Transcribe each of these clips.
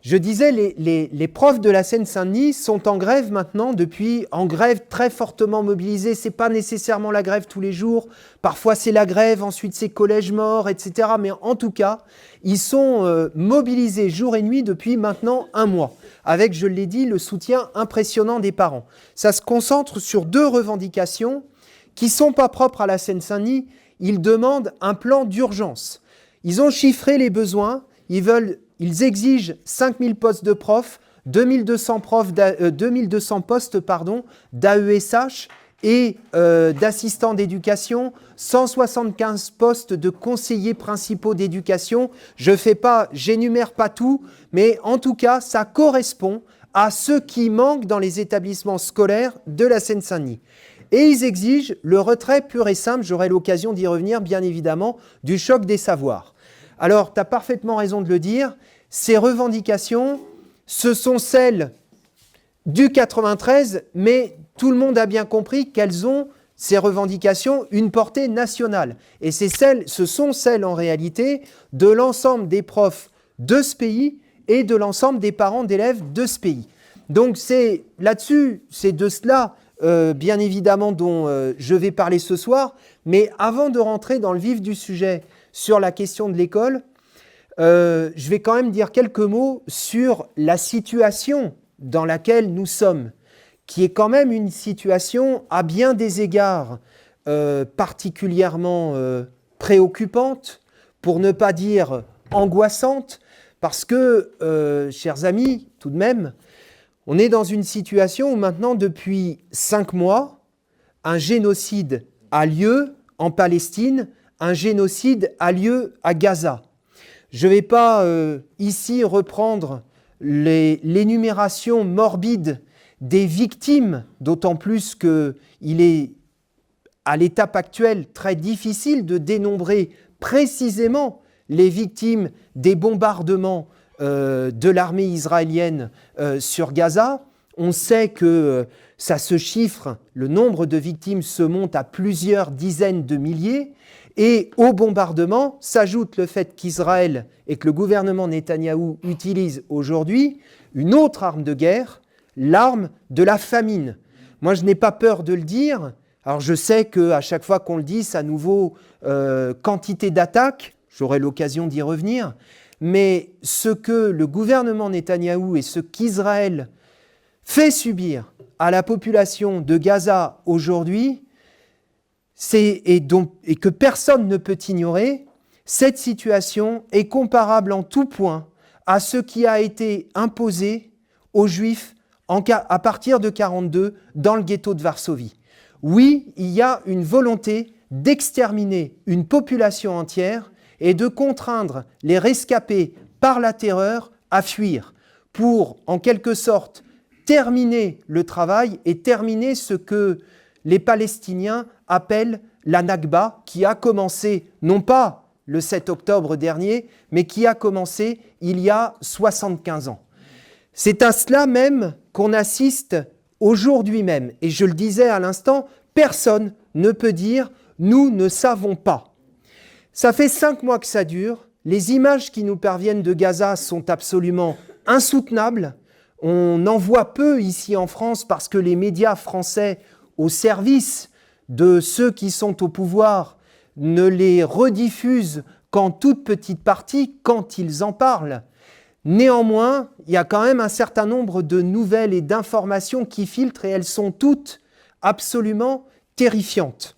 Je disais, les profs de la Seine-Saint-Denis sont en grève maintenant, en grève très fortement mobilisée. Ce n'est pas nécessairement la grève tous les jours. Parfois, c'est la grève, ensuite c'est collège mort, etc. Mais en tout cas, ils sont mobilisés jour et nuit depuis maintenant un mois, avec, je l'ai dit, le soutien impressionnant des parents. Ça se concentre sur deux revendications qui ne sont pas propres à la Seine-Saint-Denis. Ils demandent un plan d'urgence. Ils ont chiffré les besoins. Ils exigent 5000 postes de profs, 2200 postes d'AESH et d'assistants d'éducation, 175 postes de conseillers principaux d'éducation. J'énumère pas tout, mais en tout cas, ça correspond à ce qui manque dans les établissements scolaires de la Seine-Saint-Denis. Et ils exigent le retrait pur et simple, j'aurai l'occasion d'y revenir bien évidemment, du choc des savoirs. Alors, tu as parfaitement raison de le dire, ces revendications, ce sont celles du 93, mais tout le monde a bien compris qu'elles ont, ces revendications, une portée nationale. Et ce sont celles, en réalité, de l'ensemble des profs de ce pays et de l'ensemble des parents d'élèves de ce pays. Donc, c'est là-dessus, c'est de cela, bien évidemment, dont je vais parler ce soir. Mais avant de rentrer dans le vif du sujet sur la question de l'école, je vais quand même dire quelques mots sur la situation dans laquelle nous sommes, qui est quand même une situation à bien des égards particulièrement préoccupante, pour ne pas dire angoissante, parce que, chers amis, tout de même, on est dans une situation où maintenant, depuis 5 mois, un génocide a lieu en Palestine, un génocide a lieu à Gaza. Je ne vais pas ici reprendre l'énumération morbide des victimes, d'autant plus qu'il est à l'étape actuelle très difficile de dénombrer précisément les victimes des bombardements de l'armée israélienne sur Gaza. On sait que ça se chiffre, le nombre de victimes se monte à plusieurs dizaines de milliers. Et au bombardement s'ajoute le fait qu'Israël et que le gouvernement Netanyahou utilisent aujourd'hui une autre arme de guerre, l'arme de la famine. Moi, je n'ai pas peur de le dire. Alors, je sais qu'à chaque fois qu'on le dit, ça nous vaut quantité d'attaques. J'aurai l'occasion d'y revenir. Mais ce que le gouvernement Netanyahou et ce qu'Israël fait subir à la population de Gaza aujourd'hui, et que personne ne peut ignorer, cette situation est comparable en tout point à ce qui a été imposé aux Juifs à partir de 1942 dans le ghetto de Varsovie. Oui, il y a une volonté d'exterminer une population entière et de contraindre les rescapés par la terreur à fuir pour, en quelque sorte, terminer le travail et terminer ce que les Palestiniens appellent la Nakba, qui a commencé, non pas le 7 octobre dernier, mais qui a commencé il y a 75 ans. C'est à cela même qu'on assiste aujourd'hui même. Et je le disais à l'instant, personne ne peut dire « nous ne savons pas ». Ça fait 5 mois que ça dure. Les images qui nous parviennent de Gaza sont absolument insoutenables. On en voit peu ici en France parce que les médias français au service de ceux qui sont au pouvoir ne les rediffusent qu'en toute petite partie quand ils en parlent. Néanmoins, il y a quand même un certain nombre de nouvelles et d'informations qui filtrent et elles sont toutes absolument terrifiantes.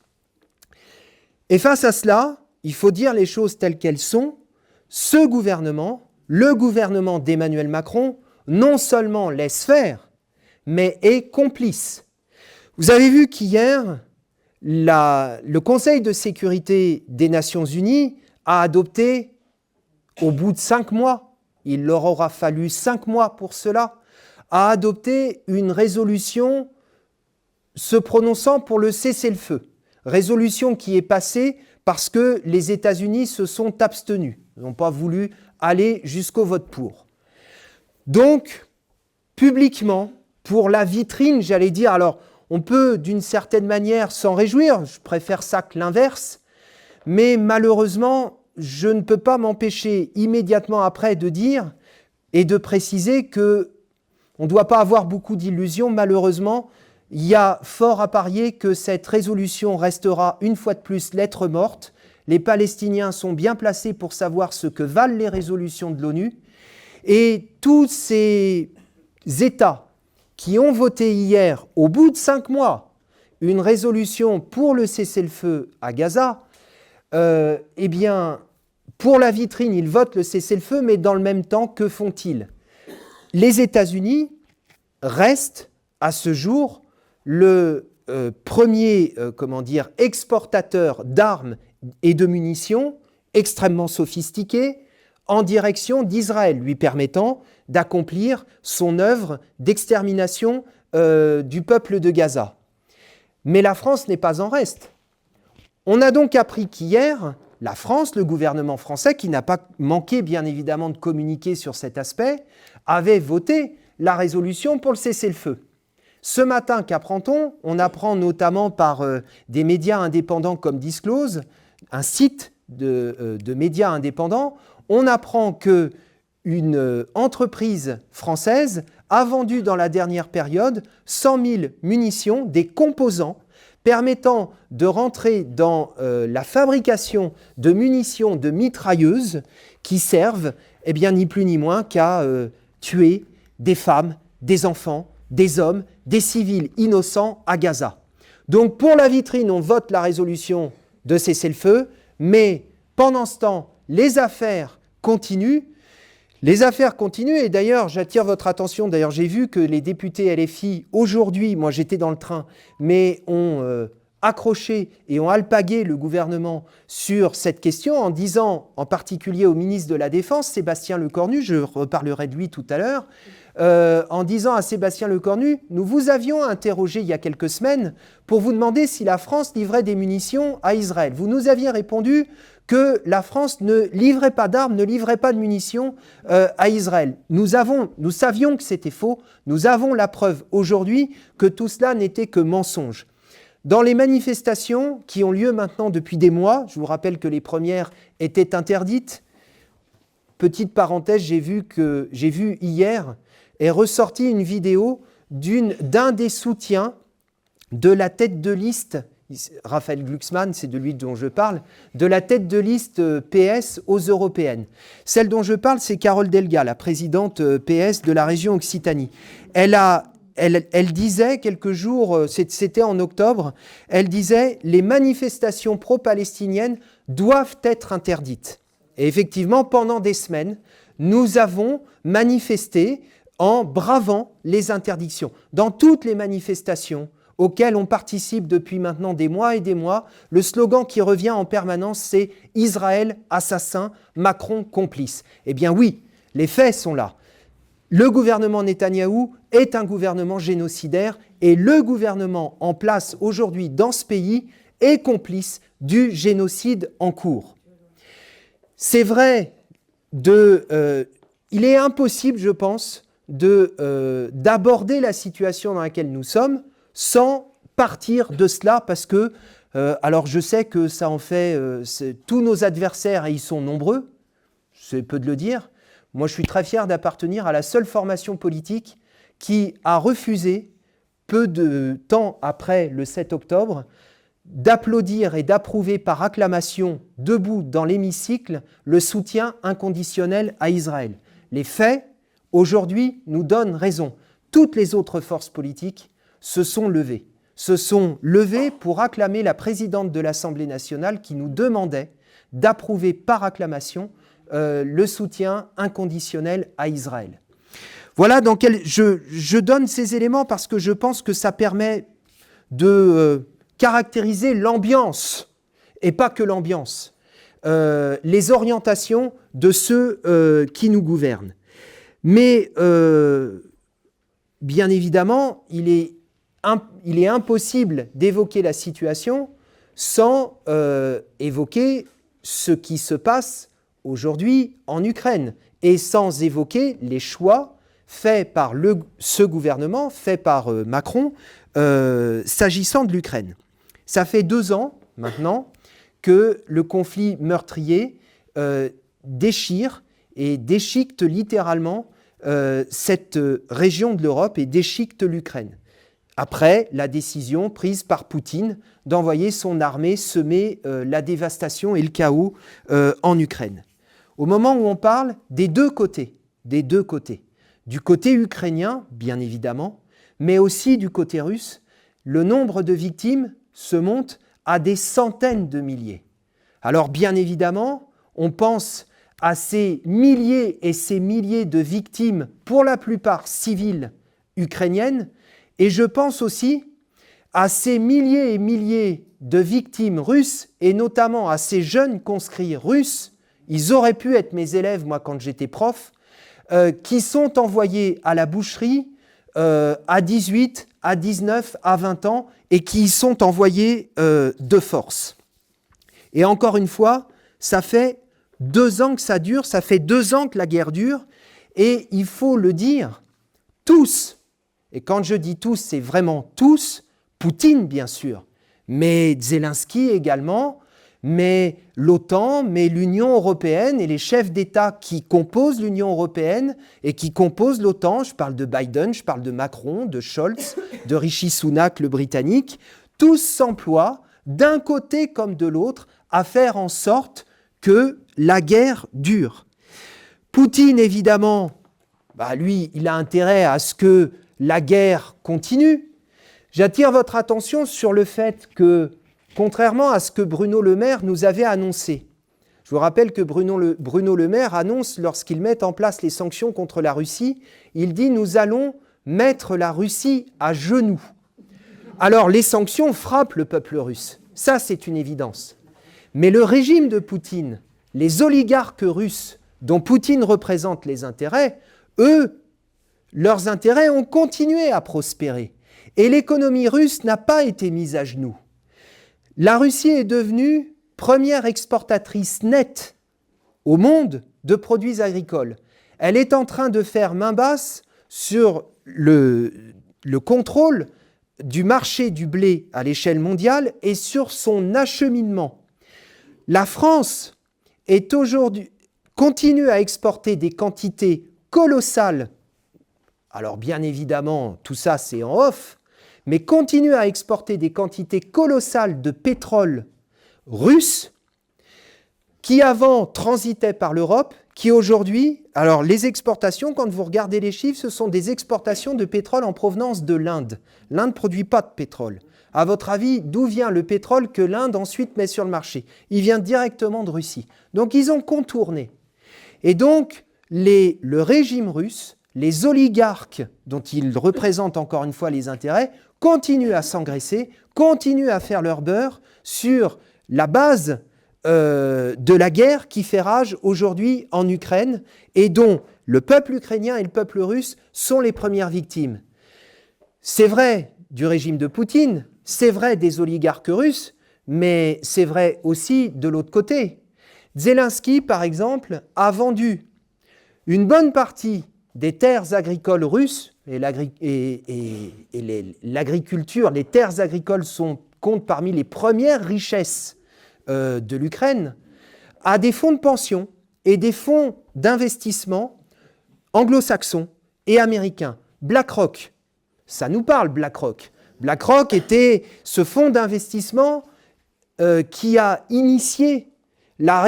Et face à cela, il faut dire les choses telles qu'elles sont. Ce gouvernement, le gouvernement d'Emmanuel Macron, non seulement laisse faire, mais est complice. Vous avez vu qu'hier, le Conseil de sécurité des Nations Unies a adopté, au bout de 5 mois, il leur aura fallu 5 mois pour cela, a adopté une résolution se prononçant pour le cessez-le-feu. Résolution qui est passée parce que les États-Unis se sont abstenus. Ils n'ont pas voulu aller jusqu'au vote pour. Donc, publiquement, pour la vitrine, j'allais dire, alors on peut d'une certaine manière s'en réjouir, je préfère ça que l'inverse, mais malheureusement, je ne peux pas m'empêcher immédiatement après de dire est de préciser que on ne doit pas avoir beaucoup d'illusions. Malheureusement, il y a fort à parier que cette résolution restera une fois de plus lettre morte. Les Palestiniens sont bien placés pour savoir ce que valent les résolutions de l'ONU. Et tous ces États qui ont voté hier, au bout de 5 mois, une résolution pour le cessez-le-feu à Gaza, eh bien, pour la vitrine, ils votent le cessez-le-feu, mais dans le même temps, que font-ils ? Les États-Unis restent, à ce jour, le premier exportateur d'armes et de munitions extrêmement sophistiquées en direction d'Israël, lui permettant d'accomplir son œuvre d'extermination du peuple de Gaza. Mais la France n'est pas en reste. On a donc appris qu'hier, la France, le gouvernement français, qui n'a pas manqué bien évidemment de communiquer sur cet aspect, avait voté la résolution pour le cessez-le-feu. Ce matin, qu'apprend-on ? On apprend notamment par des médias indépendants comme Disclose, un site de médias indépendants, on apprend qu'une entreprise française a vendu dans la dernière période 100 000 munitions, des composants permettant de rentrer dans la fabrication de munitions de mitrailleuses qui servent, eh bien, ni plus ni moins qu'à tuer des femmes, des enfants, des hommes, des civils innocents à Gaza. Donc pour la vitrine, on vote la résolution de cessez-le-feu, mais pendant ce temps, les affaires continuent. Les affaires continuent et d'ailleurs, j'attire votre attention, d'ailleurs j'ai vu que les députés LFI, aujourd'hui, moi j'étais dans le train, mais ont accroché et ont alpagué le gouvernement sur cette question en disant, en particulier au ministre de la Défense, Sébastien Lecornu, je reparlerai de lui tout à l'heure, en disant à Sébastien Lecornu, nous vous avions interrogé il y a quelques semaines pour vous demander si la France livrait des munitions à Israël. Vous nous aviez répondu que la France ne livrait pas d'armes, ne livrait pas de munitions à Israël. Nous savions que c'était faux, nous avons la preuve aujourd'hui que tout cela n'était que mensonge. Dans les manifestations qui ont lieu maintenant depuis des mois, je vous rappelle que les premières étaient interdites, petite parenthèse, j'ai vu hier, est ressortie une vidéo d'un des soutiens de la tête de liste, Raphaël Glucksmann, c'est de lui dont je parle, de la tête de liste PS aux européennes. Celle dont je parle, c'est Carole Delga, la présidente PS de la région Occitanie. Elle disait quelques jours, c'était en octobre, elle disait « Les manifestations pro-palestiniennes doivent être interdites ». Et effectivement, pendant des semaines, nous avons manifesté en bravant les interdictions. Dans toutes les manifestations auxquelles on participe depuis maintenant des mois et des mois, le slogan qui revient en permanence, c'est « Israël assassin, Macron complice ». Eh bien oui, les faits sont là. Le gouvernement Netanyahou est un gouvernement génocidaire et le gouvernement en place aujourd'hui dans ce pays est complice du génocide en cours. C'est vrai, il est impossible, je pense, d'aborder la situation dans laquelle nous sommes sans partir de cela parce que, alors je sais que ça en fait, tous nos adversaires, et ils sont nombreux, c'est peu de le dire. Moi, je suis très fier d'appartenir à la seule formation politique qui a refusé, peu de temps après le 7 octobre, d'applaudir et d'approuver par acclamation, debout dans l'hémicycle, le soutien inconditionnel à Israël. Les faits, aujourd'hui, nous donnent raison. Toutes les autres forces politiques se sont levées pour acclamer la présidente de l'Assemblée nationale qui nous demandait d'approuver par acclamation le soutien inconditionnel à Israël. Voilà, donc je donne ces éléments parce que je pense que ça permet de caractériser l'ambiance, et pas que l'ambiance, les orientations de ceux qui nous gouvernent. Mais bien évidemment, il est impossible d'évoquer la situation sans évoquer ce qui se passe aujourd'hui en Ukraine et sans évoquer les choix faits par ce gouvernement, faits par Macron, s'agissant de l'Ukraine. Ça fait 2 ans maintenant que le conflit meurtrier déchire et déchiquette littéralement cette région de l'Europe et déchiquette l'Ukraine. Après la décision prise par Poutine d'envoyer son armée semer la dévastation et le chaos en Ukraine. Au moment où on parle des deux côtés, du côté ukrainien, bien évidemment, mais aussi du côté russe, le nombre de victimes se monte à des centaines de milliers. Alors bien évidemment, on pense à ces milliers et ces milliers de victimes, pour la plupart civiles ukrainiennes, et je pense aussi à ces milliers et milliers de victimes russes, et notamment à ces jeunes conscrits russes, ils auraient pu être mes élèves, moi, quand j'étais prof, qui sont envoyés à la boucherie à 18, à 19, à 20 ans, et qui y sont envoyés de force. Et encore une fois, ça fait 2 ans que ça dure, ça fait 2 ans que la guerre dure, et il faut le dire, tous, et quand je dis tous, c'est vraiment tous, Poutine bien sûr, mais Zelensky également, mais l'OTAN, mais l'Union européenne et les chefs d'État qui composent l'Union européenne et qui composent l'OTAN, je parle de Biden, je parle de Macron, de Scholz, de Rishi Sunak, le Britannique, tous s'emploient, d'un côté comme de l'autre, à faire en sorte que la guerre dure. Poutine, évidemment, lui, il a intérêt à ce que la guerre continue. J'attire votre attention sur le fait que, contrairement à ce que Bruno Le Maire nous avait annoncé, je vous rappelle que Bruno Le Maire annonce, lorsqu'il met en place les sanctions contre la Russie, il dit « nous allons mettre la Russie à genoux ». Alors, les sanctions frappent le peuple russe. Ça, c'est une évidence. Mais le régime de Poutine, les oligarques russes dont Poutine représente les intérêts, eux, leurs intérêts ont continué à prospérer. Et l'économie russe n'a pas été mise à genoux. La Russie est devenue première exportatrice nette au monde de produits agricoles. Elle est en train de faire main basse sur le contrôle du marché du blé à l'échelle mondiale et sur son acheminement. La France est aujourd'hui, continue à exporter des quantités colossales. Alors bien évidemment, tout ça c'est en off, mais continue à exporter des quantités colossales de pétrole russe qui avant transitaient par l'Europe, qui aujourd'hui, alors les exportations, quand vous regardez les chiffres, ce sont des exportations de pétrole en provenance de l'Inde. L'Inde ne produit pas de pétrole. À votre avis, d'où vient le pétrole que l'Inde ensuite met sur le marché? Il vient directement de Russie. Donc ils ont contourné. Et donc le régime russe, les oligarques dont ils représentent encore une fois les intérêts, continuent à s'engraisser, continuent à faire leur beurre sur la base de la guerre qui fait rage aujourd'hui en Ukraine et dont le peuple ukrainien et le peuple russe sont les premières victimes. C'est vrai du régime de Poutine, c'est vrai des oligarques russes, mais c'est vrai aussi de l'autre côté. Zelensky, par exemple, a vendu une bonne partie des terres agricoles russes, et l'agriculture, les terres agricoles comptent parmi les premières richesses de l'Ukraine, à des fonds de pension et des fonds d'investissement anglo-saxons et américains. BlackRock, ça nous parle BlackRock. BlackRock était ce fonds d'investissement qui a initié la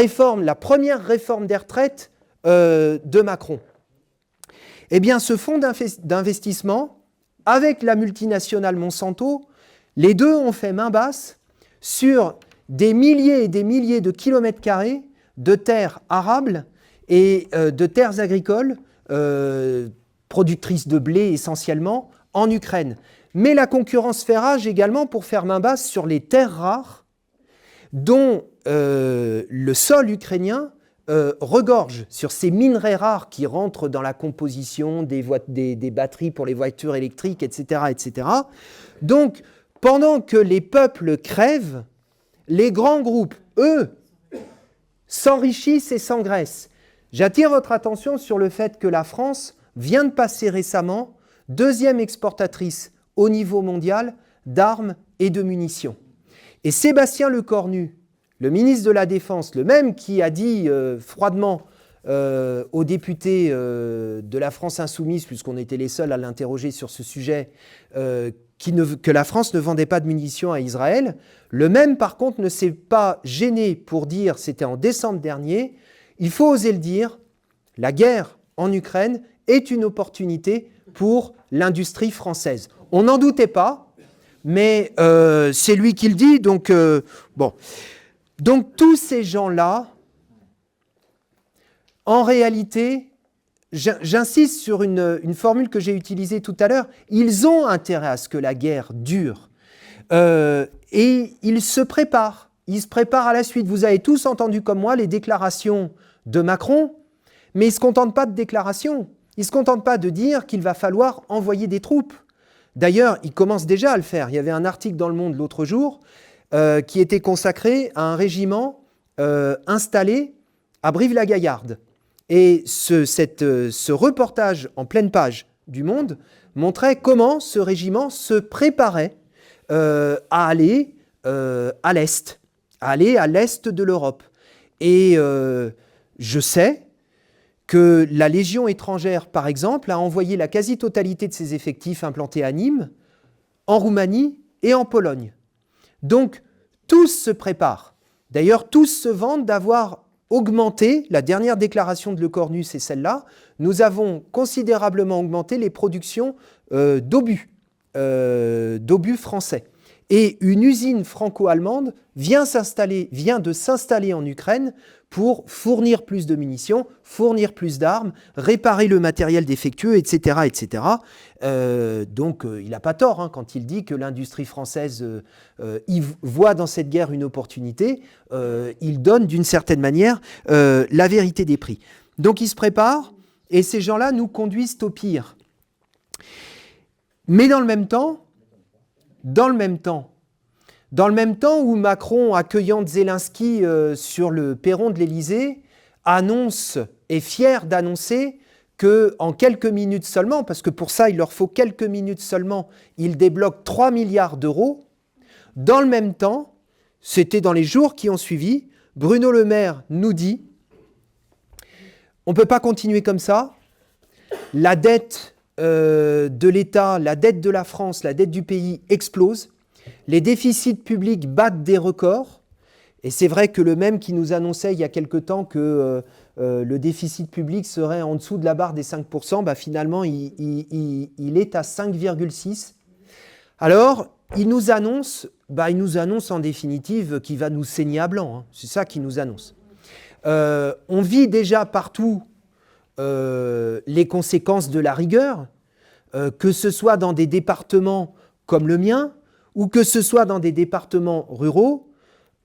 première réforme des retraites de Macron. Eh bien, ce fonds d'investissement, avec la multinationale Monsanto, les deux ont fait main basse sur des milliers et des milliers de kilomètres carrés de terres arables et de terres agricoles, productrices de blé essentiellement, en Ukraine. Mais la concurrence fait rage également pour faire main basse sur les terres rares dont le sol ukrainien regorge, sur ces minerais rares qui rentrent dans la composition des batteries pour les voitures électriques, etc., etc. Donc, pendant que les peuples crèvent, les grands groupes, eux, s'enrichissent et s'engraissent. J'attire votre attention sur le fait que la France vient de passer récemment deuxième exportatrice au niveau mondial d'armes et de munitions. Et Sébastien Lecornu, le ministre de la Défense, le même qui a dit froidement aux députés de la France insoumise, puisqu'on était les seuls à l'interroger sur ce sujet, que la France ne vendait pas de munitions à Israël. Le même, par contre, ne s'est pas gêné pour dire, c'était en décembre dernier, il faut oser le dire, la guerre en Ukraine est une opportunité pour l'industrie française. On n'en doutait pas, mais c'est lui qui le dit. Donc, bon. Donc tous ces gens-là, en réalité, j'insiste sur une formule que j'ai utilisée tout à l'heure, ils ont intérêt à ce que la guerre dure. Et ils se préparent. Ils se préparent à la suite. Vous avez tous entendu comme moi les déclarations de Macron, mais il ne se contente pas de déclarations. Il ne se contente pas de dire qu'il va falloir envoyer des troupes. D'ailleurs, il commence déjà à le faire. Il y avait un article dans Le Monde l'autre jour qui était consacré à un régiment installé à Brive-la-Gaillarde. Et ce reportage en pleine page du Monde montrait comment ce régiment se préparait à aller à l'Est, de l'Europe. Et je sais que la Légion étrangère, par exemple, a envoyé la quasi-totalité de ses effectifs implantés à Nîmes, en Roumanie et en Pologne. Donc, tous se préparent. D'ailleurs, tous se vantent d'avoir augmenté, la dernière déclaration de Lecornu, c'est celle-là, nous avons considérablement augmenté les productions d'obus français. Et une usine franco-allemande vient de s'installer en Ukraine pour fournir plus de munitions, fournir plus d'armes, réparer le matériel défectueux, etc. etc. Donc il n'a pas tort quand il dit que l'industrie française il voit dans cette guerre une opportunité. Il donne d'une certaine manière la vérité des prix. Donc il se prépare et ces gens-là nous conduisent au pire. Mais dans le même temps où Macron, accueillant Zelensky sur le perron de l'Élysée, est fier d'annoncer qu'en quelques minutes seulement, parce que pour ça il leur faut quelques minutes seulement, il débloque 3 milliards d'euros. Dans le même temps, c'était dans les jours qui ont suivi, Bruno Le Maire nous dit « On ne peut pas continuer comme ça, la dette de l'État, la dette de la France, la dette du pays explose. Les déficits publics battent des records. » Et c'est vrai que le même qui nous annonçait il y a quelque temps que le déficit public serait en dessous de la barre des 5%, finalement, il est à 5,6%. Alors, il nous annonce en définitive qu'il va nous saigner à blanc. C'est ça qu'il nous annonce. On vit déjà partout les conséquences de la rigueur, que ce soit dans des départements comme le mien, ou que ce soit dans des départements ruraux,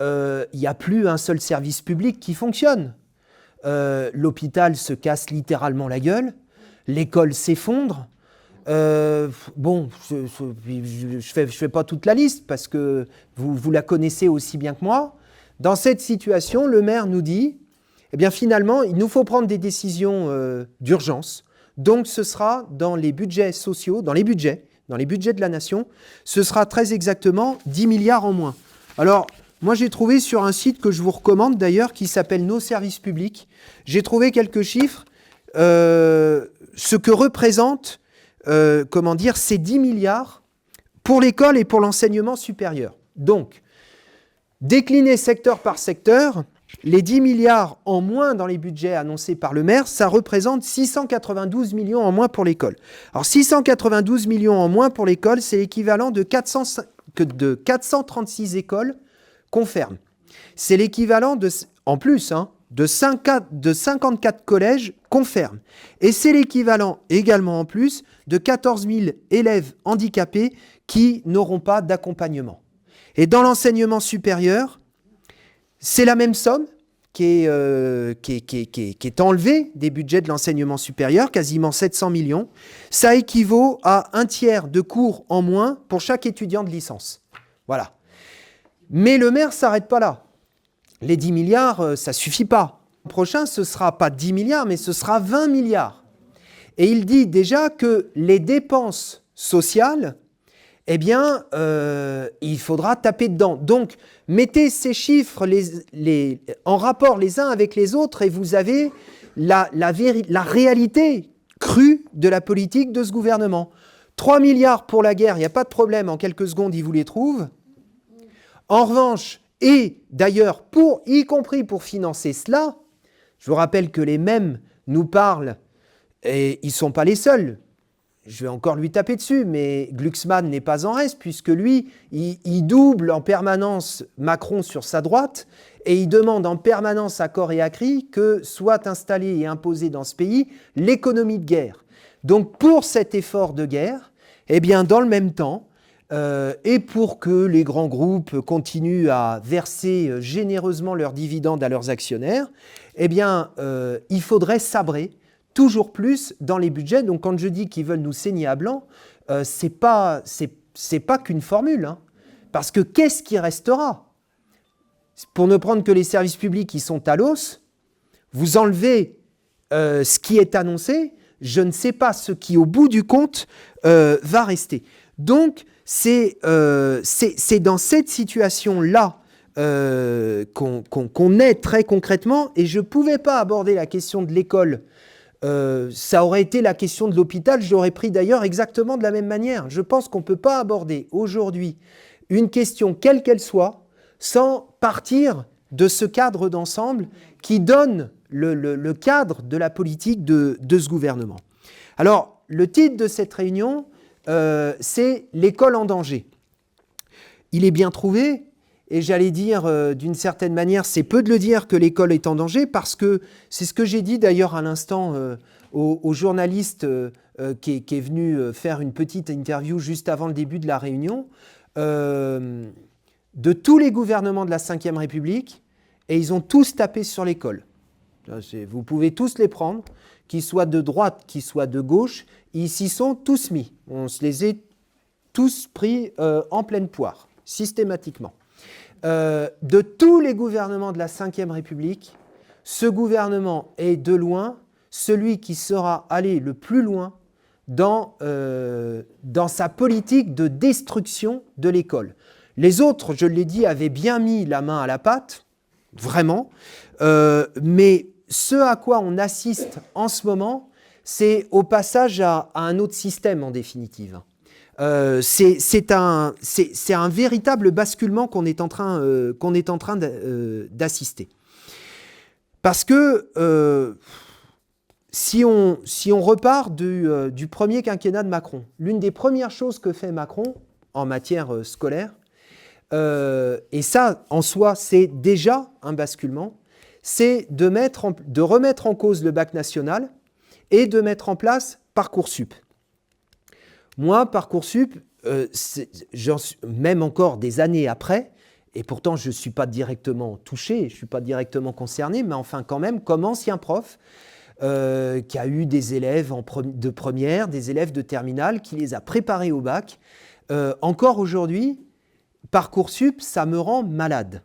il n'y a plus un seul service public qui fonctionne. L'hôpital se casse littéralement la gueule, l'école s'effondre. Bon, je fais pas toute la liste parce que vous la connaissez aussi bien que moi. Dans cette situation, le maire nous dit eh bien finalement, il nous faut prendre des décisions d'urgence. Donc ce sera dans les budgets sociaux, dans les budgets de la nation, ce sera très exactement 10 milliards en moins. Alors, moi j'ai trouvé sur un site que je vous recommande d'ailleurs, qui s'appelle Nos services publics, j'ai trouvé quelques chiffres, ce que représentent ces 10 milliards pour l'école et pour l'enseignement supérieur. Donc, décliné secteur par secteur, les 10 milliards en moins dans les budgets annoncés par le maire, ça représente 692 millions en moins pour l'école. Alors 692 millions en moins pour l'école, c'est l'équivalent de 436 écoles qu'on ferme. C'est l'équivalent de 54 collèges qu'on ferme. Et c'est l'équivalent également en plus de 14 000 élèves handicapés qui n'auront pas d'accompagnement. Et dans l'enseignement supérieur, c'est la même somme qui est enlevée des budgets de l'enseignement supérieur, quasiment 700 millions. Ça équivaut à un tiers de cours en moins pour chaque étudiant de licence. Voilà. Mais le maire ne s'arrête pas là. Les 10 milliards, ça ne suffit pas. Le prochain, ce ne sera pas 10 milliards, mais ce sera 20 milliards. Et il dit déjà que les dépenses sociales, eh bien, il faudra taper dedans. Donc, mettez ces chiffres en rapport les uns avec les autres et vous avez la réalité crue de la politique de ce gouvernement. 3 milliards pour la guerre, il n'y a pas de problème, en quelques secondes, ils vous les trouvent. En revanche, et d'ailleurs, y compris pour financer cela, je vous rappelle que les mêmes nous parlent, et ils ne sont pas les seuls. Je vais encore lui taper dessus, mais Glucksmann n'est pas en reste, puisque lui, il double en permanence Macron sur sa droite, et il demande en permanence à corps et à cri que soit installée et imposée dans ce pays l'économie de guerre. Donc pour cet effort de guerre, eh bien dans le même temps, et pour que les grands groupes continuent à verser généreusement leurs dividendes à leurs actionnaires, eh bien il faudrait sabrer toujours plus dans les budgets. Donc quand je dis qu'ils veulent nous saigner à blanc, c'est pas qu'une formule, hein. Parce que qu'est-ce qui restera? Pour ne prendre que les services publics qui sont à l'os, vous enlevez ce qui est annoncé, je ne sais pas ce qui, au bout du compte, va rester. Donc, c'est dans cette situation-là qu'on est très concrètement, et je ne pouvais pas aborder la question de l'école. Ça aurait été la question de l'hôpital, je l'aurais pris d'ailleurs exactement de la même manière. Je pense qu'on ne peut pas aborder aujourd'hui une question, quelle qu'elle soit, sans partir de ce cadre d'ensemble qui donne le cadre de la politique de ce gouvernement. Alors, le titre de cette réunion, c'est « L'école en danger ». Il est bien trouvé, et j'allais dire, d'une certaine manière, c'est peu de le dire que l'école est en danger, parce que c'est ce que j'ai dit d'ailleurs à l'instant au journaliste qui est venu faire une petite interview juste avant le début de la réunion, de tous les gouvernements de la Ve République, et ils ont tous tapé sur l'école. Vous pouvez tous les prendre, qu'ils soient de droite, qu'ils soient de gauche, ils s'y sont tous mis. On se les a tous pris en pleine poire, systématiquement. De tous les gouvernements de la Ve République, ce gouvernement est de loin celui qui sera allé le plus loin dans sa politique de destruction de l'école. Les autres, je l'ai dit, avaient bien mis la main à la pâte, vraiment, mais ce à quoi on assiste en ce moment, c'est au passage à un autre système en définitive. C'est un véritable basculement qu'on est en train d'assister. Parce que si on repart du premier quinquennat de Macron, l'une des premières choses que fait Macron en matière scolaire, et ça en soi c'est déjà un basculement, c'est de remettre en cause le bac national et de mettre en place Parcoursup. Moi, Parcoursup, même encore des années après, et pourtant je ne suis pas directement touché, je ne suis pas directement concerné, mais enfin quand même, comme ancien prof, qui a eu des élèves de première, des élèves de terminale, qui les a préparés au bac, encore aujourd'hui, Parcoursup, ça me rend malade.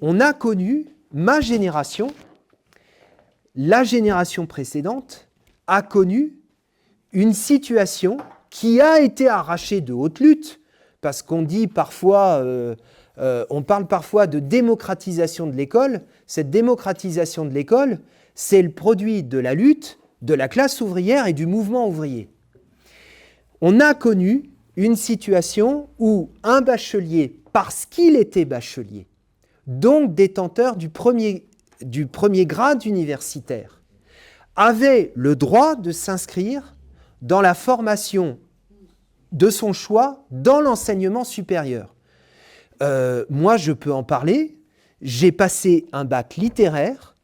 On a connu, ma génération, la génération précédente, a connu une situation qui a été arrachée de haute lutte, parce qu'on dit parfois, on parle parfois de démocratisation de l'école. Cette démocratisation de l'école, c'est le produit de la lutte de la classe ouvrière et du mouvement ouvrier. On a connu une situation où un bachelier, parce qu'il était bachelier, donc détenteur du premier grade universitaire, avait le droit de s'inscrire dans la formation de son choix dans l'enseignement supérieur. Moi, je peux en parler. J'ai passé un bac littéraire.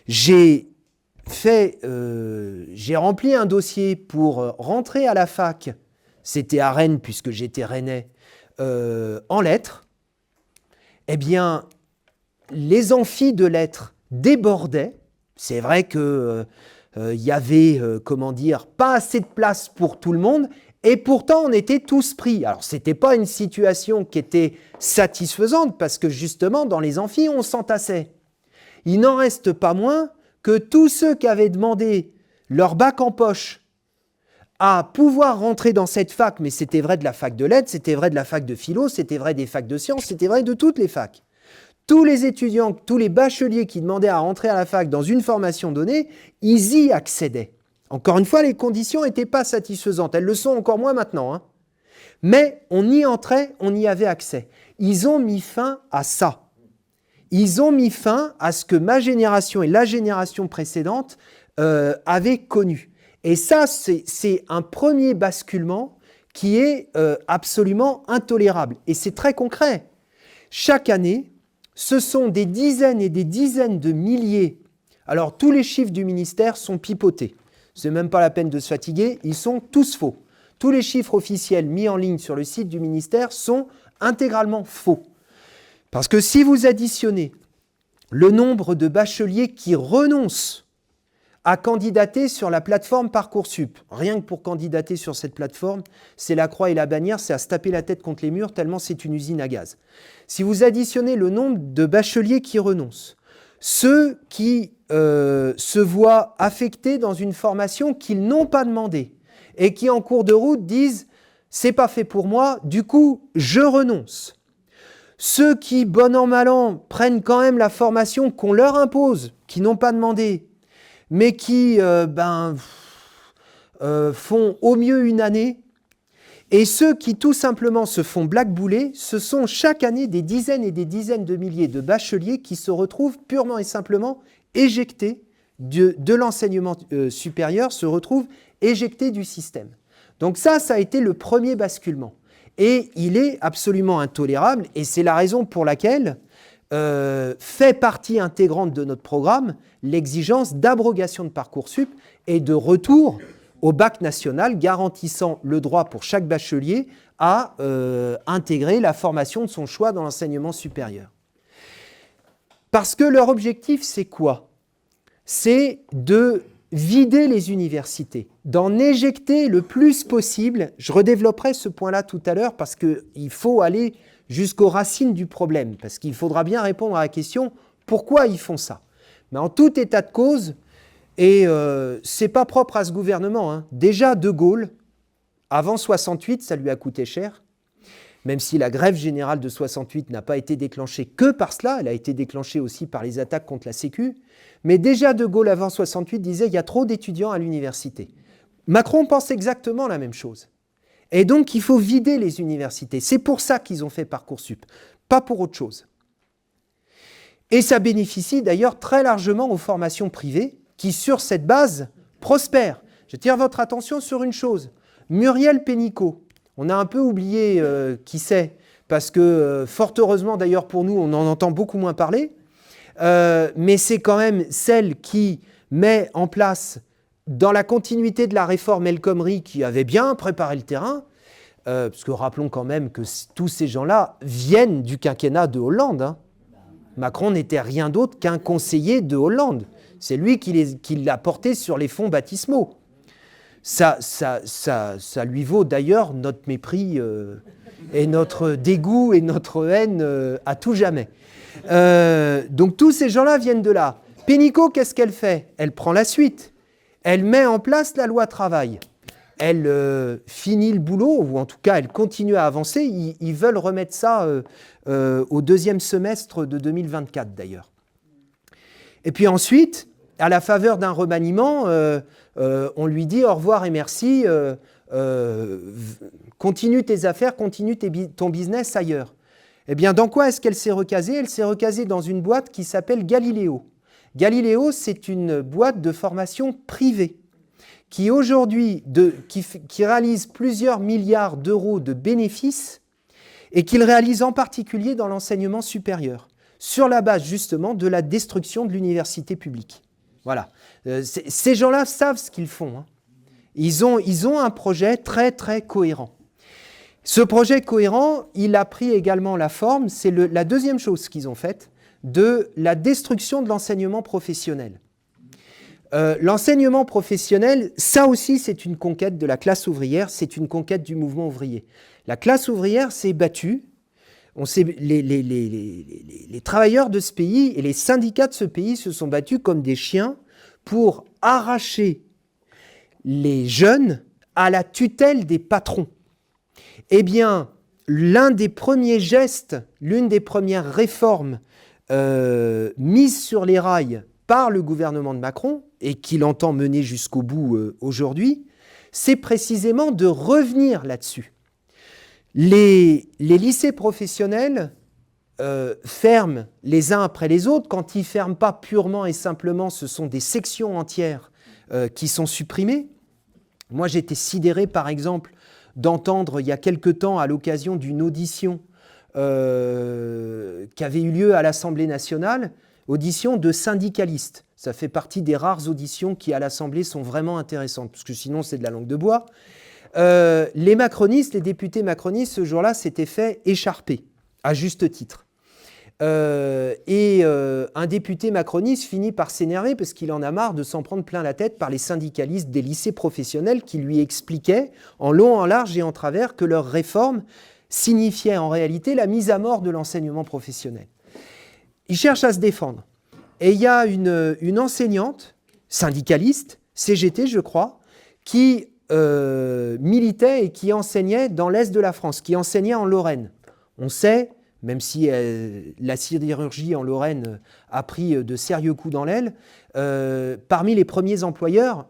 J'ai rempli un dossier pour rentrer à la fac. C'était à Rennes, puisque j'étais rennais, en lettres. Eh bien, les amphis de lettres débordaient. C'est vrai qu'il y avait, pas assez de place pour tout le monde, et pourtant on était tous pris. Alors, ce n'était pas une situation qui était satisfaisante, parce que justement, dans les amphis, on s'entassait. Il n'en reste pas moins que tous ceux qui avaient demandé leur bac en poche à pouvoir rentrer dans cette fac, mais c'était vrai de la fac de lettres, c'était vrai de la fac de philo, c'était vrai des facs de sciences, c'était vrai de toutes les facs. tous les étudiants, tous les bacheliers qui demandaient à rentrer à la fac dans une formation donnée, ils y accédaient. Encore une fois, les conditions n'étaient pas satisfaisantes. Elles le sont encore moins maintenant, hein. Mais on y entrait, on y avait accès. Ils ont mis fin à ça. Ils ont mis fin à ce que ma génération et la génération précédente avaient connu. Et ça, c'est un premier basculement qui est absolument intolérable. Et c'est très concret. Chaque année, ce sont des dizaines et des dizaines de milliers. Alors, tous les chiffres du ministère sont pipotés. C'est même pas la peine de se fatiguer, ils sont tous faux. Tous les chiffres officiels mis en ligne sur le site du ministère sont intégralement faux. Parce que si vous additionnez le nombre de bacheliers qui renoncent à candidater sur la plateforme Parcoursup, rien que pour candidater sur cette plateforme, c'est la croix et la bannière, c'est à se taper la tête contre les murs tellement c'est une usine à gaz. Si vous additionnez le nombre de bacheliers qui renoncent, ceux qui se voient affectés dans une formation qu'ils n'ont pas demandée et qui en cours de route disent « c'est pas fait pour moi, du coup je renonce ». Ceux qui, bon an mal an, prennent quand même la formation qu'on leur impose, qui n'ont pas demandé, mais qui font au mieux une année, et ceux qui tout simplement se font blackbouler, ce sont chaque année des dizaines et des dizaines de milliers de bacheliers qui se retrouvent purement et simplement éjectés de l'enseignement supérieur, se retrouvent éjectés du système. Donc ça a été le premier basculement. Et il est absolument intolérable, et c'est la raison pour laquelle fait partie intégrante de notre programme l'exigence d'abrogation de Parcoursup et de retour au bac national garantissant le droit pour chaque bachelier à intégrer la formation de son choix dans l'enseignement supérieur. Parce que leur objectif, c'est quoi? C'est de vider les universités, d'en éjecter le plus possible. Je redévelopperai ce point-là tout à l'heure parce qu'il faut aller jusqu'aux racines du problème, parce qu'il faudra bien répondre à la question pourquoi ils font ça. Mais en tout état de cause, et c'est pas propre à ce gouvernement, hein. Déjà De Gaulle, avant 68, ça lui a coûté cher, même si la grève générale de 68 n'a pas été déclenchée que par cela, elle a été déclenchée aussi par les attaques contre la Sécu, mais déjà De Gaulle avant 68 disait il y a trop d'étudiants à l'université. Macron pense exactement la même chose. Et donc il faut vider les universités. C'est pour ça qu'ils ont fait Parcoursup, pas pour autre chose. Et ça bénéficie d'ailleurs très largement aux formations privées qui, sur cette base, prospèrent. J'attire votre attention sur une chose. Muriel Pénicaud, on a un peu oublié qui c'est, parce que fort heureusement d'ailleurs pour nous, on en entend beaucoup moins parler, mais c'est quand même celle qui met en place, dans la continuité de la réforme El Khomri qui avait bien préparé le terrain, parce que rappelons quand même que tous ces gens-là viennent du quinquennat de Hollande, hein. Macron n'était rien d'autre qu'un conseiller de Hollande. C'est lui qui l'a porté sur les fonds baptismaux. Ça lui vaut d'ailleurs notre mépris et notre dégoût et notre haine à tout jamais. Donc tous ces gens-là viennent de là. Pénicaud, qu'est-ce qu'elle fait? Elle prend la suite. Elle met en place la loi travail. Elle finit le boulot, ou en tout cas elle continue à avancer. Ils veulent remettre ça au deuxième semestre de 2024 d'ailleurs. Et puis ensuite, à la faveur d'un remaniement, on lui dit au revoir et merci, continue tes affaires, continue ton business ailleurs. Eh bien, dans quoi est-ce qu'elle s'est recasée? Elle s'est recasée dans une boîte qui s'appelle Galileo. Galileo, c'est une boîte de formation privée qui aujourd'hui qui réalise plusieurs milliards d'euros de bénéfices et qu'il réalise en particulier dans l'enseignement supérieur, sur la base justement de la destruction de l'université publique. Voilà. Ces gens-là savent ce qu'ils font, hein. Ils ont un projet très très cohérent. Ce projet cohérent, il a pris également la forme, c'est la deuxième chose qu'ils ont faite, de la destruction de l'enseignement professionnel. L'enseignement professionnel, ça aussi c'est une conquête de la classe ouvrière, c'est une conquête du mouvement ouvrier. La classe ouvrière s'est battue, les travailleurs de ce pays et les syndicats de ce pays se sont battus comme des chiens pour arracher les jeunes à la tutelle des patrons. Eh bien, l'un des premiers gestes, l'une des premières réformes mise sur les rails par le gouvernement de Macron et qu'il entend mener jusqu'au bout aujourd'hui, c'est précisément de revenir là-dessus. Les lycées professionnels ferment les uns après les autres. Quand ils ne ferment pas purement et simplement, ce sont des sections entières qui sont supprimées. Moi, j'étais sidéré, par exemple, d'entendre il y a quelque temps, à l'occasion d'une audition qui avait eu lieu à l'Assemblée nationale, audition de syndicalistes. Ça fait partie des rares auditions qui, à l'Assemblée, sont vraiment intéressantes, parce que sinon, c'est de la langue de bois. Les macronistes, les députés macronistes, ce jour-là, s'étaient fait écharper, à juste titre. Un député macroniste finit par s'énerver parce qu'il en a marre de s'en prendre plein la tête par les syndicalistes des lycées professionnels qui lui expliquaient en long, en large et en travers que leur réforme signifiait en réalité la mise à mort de l'enseignement professionnel. Il cherche à se défendre. Et il y a une enseignante, syndicaliste, CGT je crois, qui militait et qui enseignait dans l'Est de la France, qui enseignait en Lorraine. On sait, même si la sidérurgie en Lorraine a pris de sérieux coups dans l'aile, parmi les premiers employeurs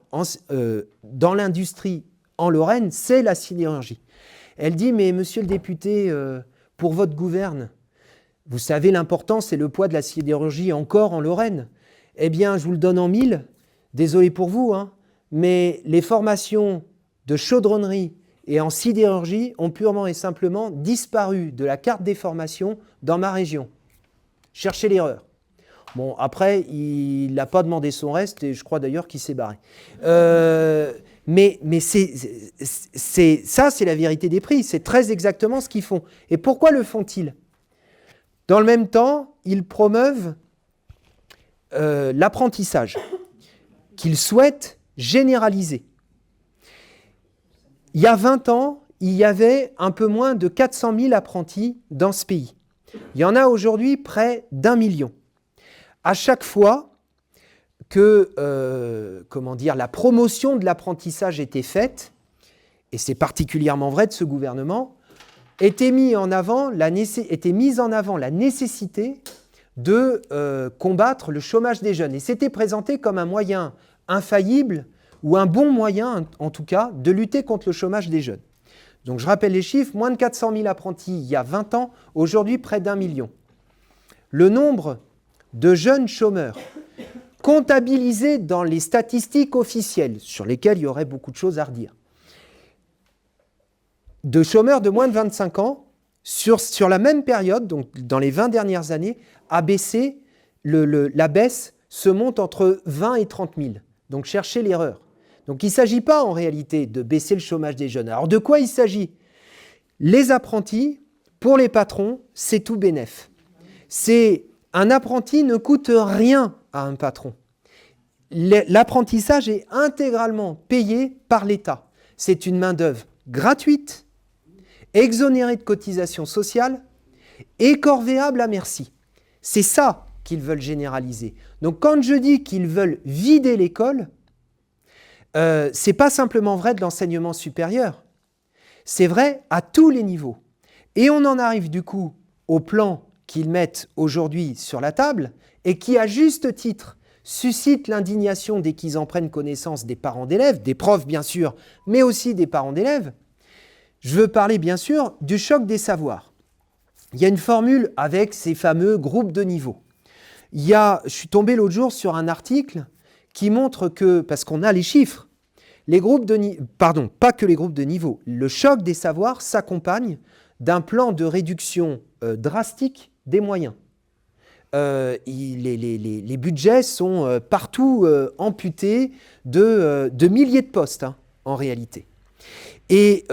dans l'industrie en Lorraine, c'est la sidérurgie. Elle dit, mais monsieur le député, pour votre gouverne, vous savez l'importance et le poids de la sidérurgie encore en Lorraine. Eh bien, je vous le donne en mille, désolé pour vous, hein, mais les formations de chaudronnerie et en sidérurgie ont purement et simplement disparu de la carte des formations dans ma région. Cherchez l'erreur. Bon, après, il n'a pas demandé son reste et je crois d'ailleurs qu'il s'est barré. Mais ça, c'est la vérité des prix. C'est très exactement ce qu'ils font. Et pourquoi le font-ils ? Dans le même temps, ils promeuvent l'apprentissage qu'ils souhaitent généraliser. Il y a 20 ans, il y avait un peu moins de 400 000 apprentis dans ce pays. Il y en a aujourd'hui près d'1 million. À chaque fois que la promotion de l'apprentissage était faite, et c'est particulièrement vrai de ce gouvernement, était mise en avant la nécessité de combattre le chômage des jeunes. Et c'était présenté comme un moyen infaillible, ou un bon moyen, en tout cas, de lutter contre le chômage des jeunes. Donc je rappelle les chiffres, moins de 400 000 apprentis il y a 20 ans, aujourd'hui près d'1 million. Le nombre de jeunes chômeurs comptabilisés dans les statistiques officielles, sur lesquelles il y aurait beaucoup de choses à redire, de chômeurs de moins de 25 ans, sur la même période, donc dans les 20 dernières années, a baissé, la baisse se monte entre 20 et 30 000. Donc cherchez l'erreur. Donc il ne s'agit pas en réalité de baisser le chômage des jeunes. Alors de quoi il s'agit ? Les apprentis, pour les patrons, c'est tout bénef. Un apprenti ne coûte rien à un patron. L'apprentissage est intégralement payé par l'État. C'est une main-d'œuvre gratuite, exonérée de cotisations sociales et corvéable à merci. C'est ça qu'ils veulent généraliser. Donc quand je dis qu'ils veulent vider l'école, ce n'est pas simplement vrai de l'enseignement supérieur, c'est vrai à tous les niveaux. Et on en arrive du coup au plan qu'ils mettent aujourd'hui sur la table et qui, à juste titre, suscite l'indignation dès qu'ils en prennent connaissance des parents d'élèves, des profs bien sûr, mais aussi des parents d'élèves. Je veux parler bien sûr du choc des savoirs. Il y a une formule avec ces fameux groupes de niveau. Je suis tombé l'autre jour sur un article qui montre que, parce qu'on a les chiffres, pas que les groupes de niveau, le choc des savoirs s'accompagne d'un plan de réduction drastique des moyens. Les budgets sont partout amputés de milliers de postes, hein, en réalité. Et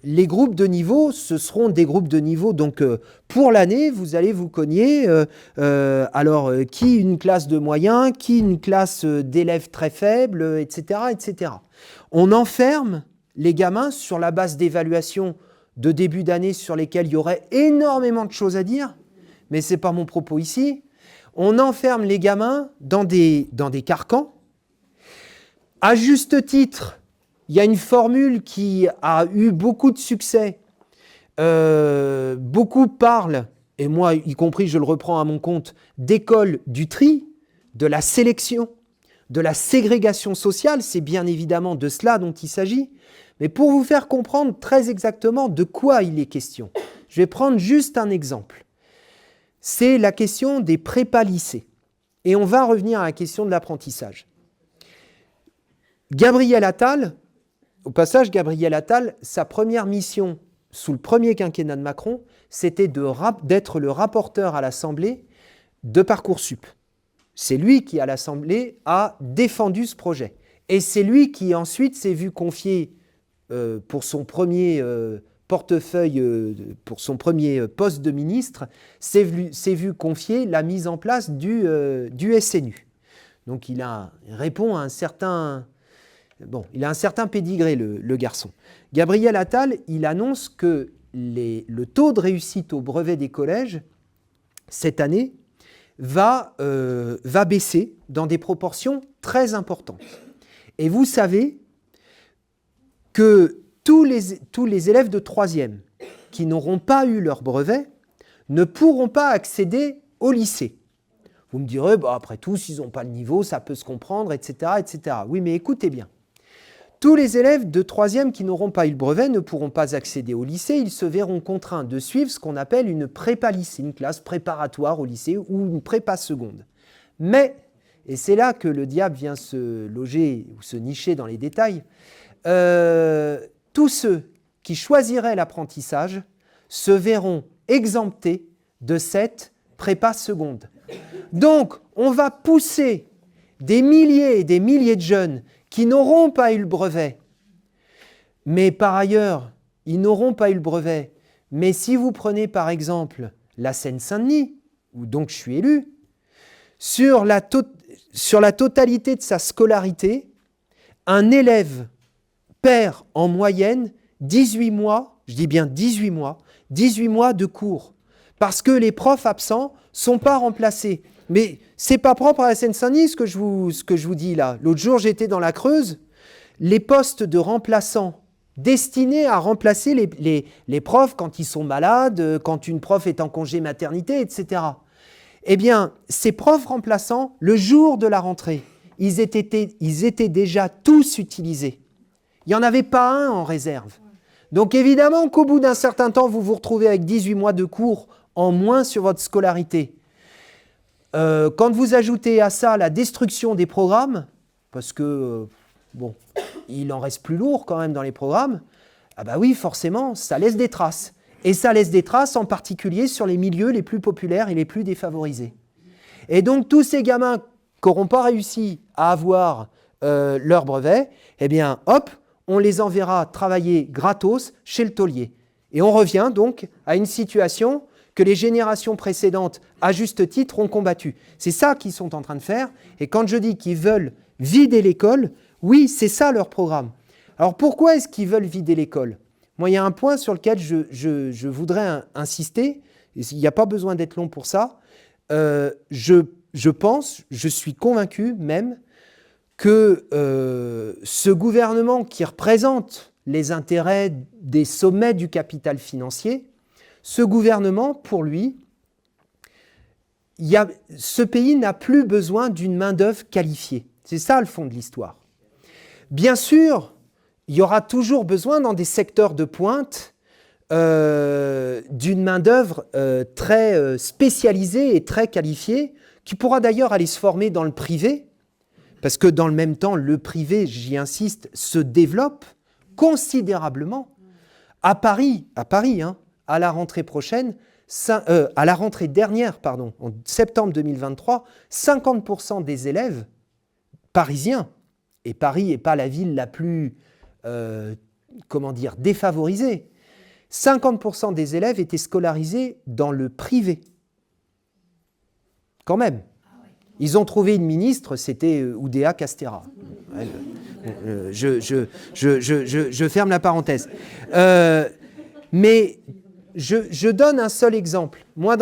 les groupes de niveau, ce seront des groupes de niveau, donc pour l'année, vous allez vous cogner, qui une classe de moyens, qui une classe d'élèves très faibles, etc., etc. On enferme les gamins sur la base d'évaluations de début d'année sur lesquelles il y aurait énormément de choses à dire, mais ce n'est pas mon propos ici. On enferme les gamins dans des carcans. À juste titre, il y a une formule qui a eu beaucoup de succès. Beaucoup parlent et moi y compris je le reprends à mon compte, d'école du tri, de la sélection, de la ségrégation sociale, c'est bien évidemment de cela dont il s'agit, mais pour vous faire comprendre très exactement de quoi il est question, je vais prendre juste un exemple. C'est la question des prépas lycées. Et on va revenir à la question de l'apprentissage. Gabriel Attal, au passage, Gabriel Attal, sa première mission sous le premier quinquennat de Macron, c'était d'être le rapporteur à l'Assemblée de Parcoursup. C'est lui qui, à l'Assemblée, a défendu ce projet. Et c'est lui qui, ensuite, s'est vu confier pour son premier portefeuille, pour son premier poste de ministre, s'est vu confier la mise en place du SNU. Donc il répond à un certain... Bon, il a un certain pédigré, le garçon. Gabriel Attal, il annonce que le taux de réussite au brevet des collèges, cette année, va baisser dans des proportions très importantes. Et vous savez que tous les élèves de 3e qui n'auront pas eu leur brevet ne pourront pas accéder au lycée. Vous me direz, bah, après tout, s'ils n'ont pas le niveau, ça peut se comprendre, etc., etc. Oui, mais écoutez bien. Tous les élèves de 3e qui n'auront pas eu le brevet ne pourront pas accéder au lycée. Ils se verront contraints de suivre ce qu'on appelle une prépa lycée, une classe préparatoire au lycée ou une prépa seconde. Mais, et c'est là que le diable vient se loger ou se nicher dans les détails, tous ceux qui choisiraient l'apprentissage se verront exemptés de cette prépa seconde. Donc, on va pousser des milliers et des milliers de jeunes qui n'auront pas eu le brevet. Mais par ailleurs, ils n'auront pas eu le brevet. Mais si vous prenez par exemple la Seine-Saint-Denis, où donc je suis élu, sur la totalité de sa scolarité, un élève perd en moyenne 18 mois, je dis bien 18 mois de cours, parce que les profs absents ne sont pas remplacés. Mais ce n'est pas propre à la Seine-Saint-Denis ce que je vous dis là. L'autre jour, j'étais dans la Creuse, les postes de remplaçants destinés à remplacer les profs quand ils sont malades, quand une prof est en congé maternité, etc. Eh bien, ces profs remplaçants, le jour de la rentrée, ils étaient déjà tous utilisés. Il n'y en avait pas un en réserve. Donc évidemment qu'au bout d'un certain temps, vous vous retrouvez avec 18 mois de cours en moins sur votre scolarité. Quand vous ajoutez à ça la destruction des programmes, parce que, bon, il en reste plus lourd quand même dans les programmes, ah bah oui, forcément, ça laisse des traces. Et ça laisse des traces en particulier sur les milieux les plus populaires et les plus défavorisés. Et donc tous ces gamins qui n'auront pas réussi à avoir leur brevet, eh bien, hop, on les enverra travailler gratos chez le taulier. Et on revient donc à une situation que les générations précédentes, à juste titre, ont combattu. C'est ça qu'ils sont en train de faire. Et quand je dis qu'ils veulent vider l'école, oui, c'est ça leur programme. Alors pourquoi est-ce qu'ils veulent vider l'école ? Moi, il y a un point sur lequel je voudrais insister. Il n'y a pas besoin d'être long pour ça. Je pense, je suis convaincu même, que ce gouvernement qui représente les intérêts des sommets du capital financier, ce gouvernement, pour lui, ce pays n'a plus besoin d'une main-d'œuvre qualifiée. C'est ça le fond de l'histoire. Bien sûr, il y aura toujours besoin dans des secteurs de pointe d'une main-d'œuvre très spécialisée et très qualifiée, qui pourra d'ailleurs aller se former dans le privé, parce que dans le même temps, le privé, j'y insiste, se développe considérablement. À Paris, hein, à la rentrée prochaine, à la rentrée dernière, pardon, en septembre 2023, 50% des élèves parisiens, et Paris n'est pas la ville la plus, défavorisée, 50% des élèves étaient scolarisés dans le privé. Quand même. Ils ont trouvé une ministre, c'était Oudéa Castéra. Je ferme la parenthèse. Mais je donne un seul exemple. Moi,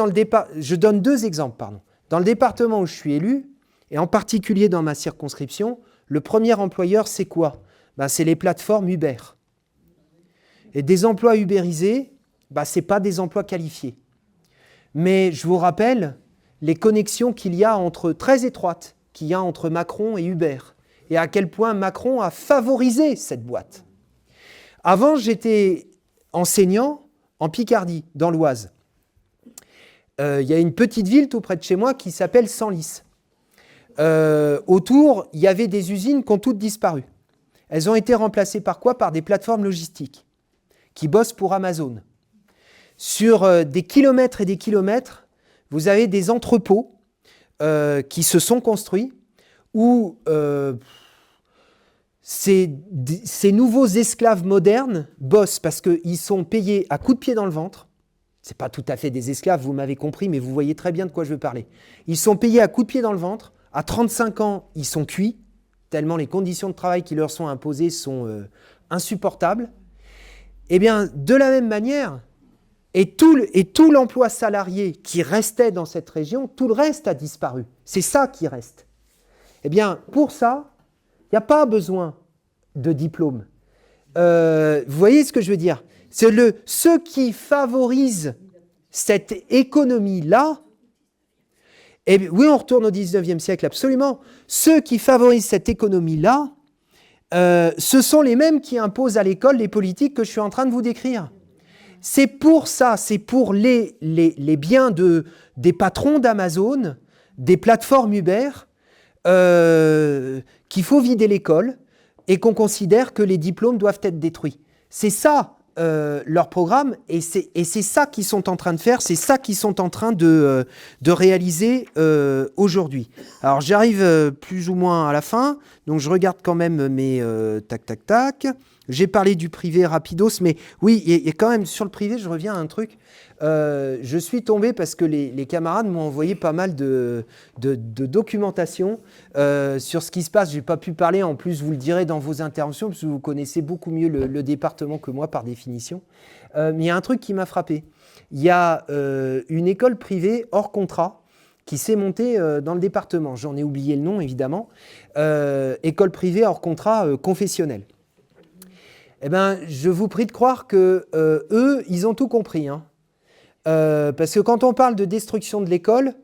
je donne deux exemples, pardon. Dans le département où je suis élu, et en particulier dans ma circonscription, le premier employeur, c'est quoi ? C'est les plateformes Uber. Et des emplois ubérisés, ce n'est pas des emplois qualifiés. Mais je vous rappelle les connexions qu'il y a très étroites, qu'il y a entre Macron et Uber, et à quel point Macron a favorisé cette boîte. Avant, j'étais enseignant en Picardie, dans l'Oise. Il y a une petite ville tout près de chez moi qui s'appelle Senlis. Autour, il y avait des usines qui ont toutes disparu. Elles ont été remplacées par quoi? Par des plateformes logistiques qui bossent pour Amazon. Sur des kilomètres et des kilomètres, vous avez des entrepôts qui se sont construits où ces nouveaux esclaves modernes bossent parce qu'ils sont payés à coups de pied dans le ventre. Ce n'est pas tout à fait des esclaves, vous m'avez compris, mais vous voyez très bien de quoi je veux parler. Ils sont payés à coups de pied dans le ventre. À 35 ans, ils sont cuits, tellement les conditions de travail qui leur sont imposées sont insupportables. Eh bien, de la même manière, et tout l'emploi salarié qui restait dans cette région, tout le reste a disparu. C'est ça qui reste. Eh bien, pour ça, il n'y a pas besoin de diplôme. Vous voyez ce que je veux dire? C'est ceux qui favorisent cette économie-là, et oui, on retourne au 19e siècle, absolument. Ceux qui favorisent cette économie-là, ce sont les mêmes qui imposent à l'école les politiques que je suis en train de vous décrire. C'est pour ça, c'est pour les biens des patrons d'Amazon, des plateformes Uber, qu'il faut vider l'école et qu'on considère que les diplômes doivent être détruits. C'est ça leur programme et c'est ça qu'ils sont en train de faire, c'est ça qu'ils sont en train de réaliser aujourd'hui. Alors j'arrive plus ou moins à la fin, donc je regarde quand même mes tac. J'ai parlé du privé rapidos, mais oui, et quand même sur le privé, je reviens à un truc. Je suis tombé parce que les camarades m'ont envoyé pas mal de documentation sur ce qui se passe. Je n'ai pas pu parler, en plus vous le direz dans vos interventions, parce que vous connaissez beaucoup mieux le département que moi par définition. Mais il y a un truc qui m'a frappé. Il y a une école privée hors contrat qui s'est montée dans le département. J'en ai oublié le nom, évidemment. École privée hors contrat confessionnelle. Eh bien, je vous prie de croire que eux, ils ont tout compris. Hein. Parce que quand on parle de destruction de l'école,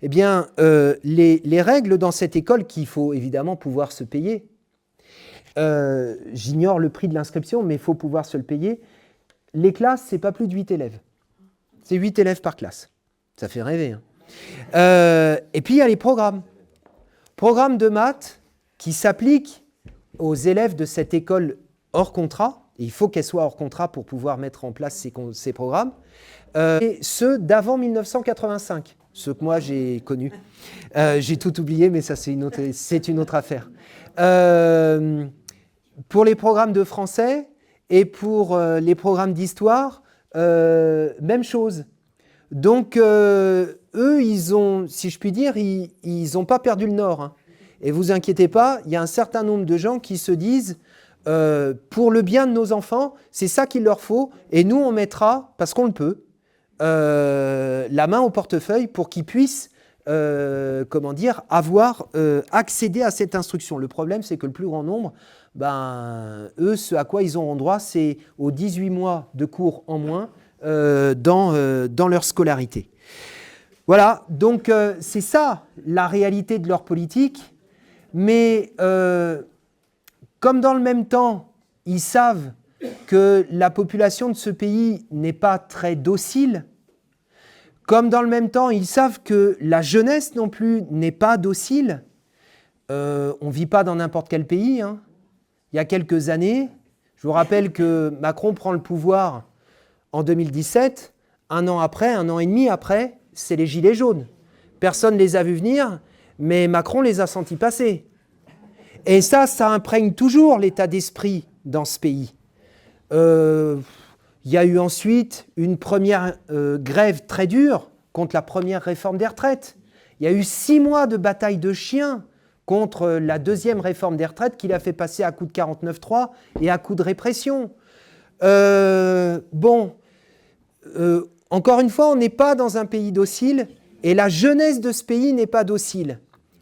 eh bien, les règles dans cette école qu'il faut évidemment pouvoir se payer, j'ignore le prix de l'inscription, mais il faut pouvoir se le payer. Les classes, c'est pas plus de 8 élèves. C'est 8 élèves par classe. Ça fait rêver. Hein. Et puis, il y a les programmes. Programmes de maths qui s'appliquent aux élèves de cette école hors contrat. Et il faut qu'elle soit hors contrat pour pouvoir mettre en place ces programmes. Et ceux d'avant 1985, ceux que moi j'ai connus. J'ai tout oublié, mais ça c'est une autre affaire. Pour les programmes de français et pour les programmes d'histoire, même chose. Donc eux, ils ont, si je puis dire, ils n'ont pas perdu le nord. Hein. Et vous inquiétez pas, il y a un certain nombre de gens qui se disent pour le bien de nos enfants, c'est ça qu'il leur faut, et nous on mettra, parce qu'on le peut, la main au portefeuille pour qu'ils puissent avoir accédé à cette instruction. Le problème, c'est que le plus grand nombre, eux, ce à quoi ils auront droit, c'est aux 18 mois de cours en moins dans leur scolarité. Voilà, donc c'est ça la réalité de leur politique, mais comme dans le même temps, ils savent que la population de ce pays n'est pas très docile, comme dans le même temps, ils savent que la jeunesse non plus n'est pas docile. On ne vit pas dans n'importe quel pays. Hein. Il y a quelques années, je vous rappelle que Macron prend le pouvoir en 2017. Un an et demi après, c'est les gilets jaunes. Personne ne les a vus venir, mais Macron les a sentis passer. Et ça imprègne toujours l'état d'esprit dans ce pays. Il y a eu ensuite une première grève très dure contre la première réforme des retraites. Il y a eu 6 mois de bataille de chiens contre la deuxième réforme des retraites qu'il a fait passer à coup de 49.3 et à coup de répression. Encore une fois, on n'est pas dans un pays docile et la jeunesse de ce pays n'est pas docile.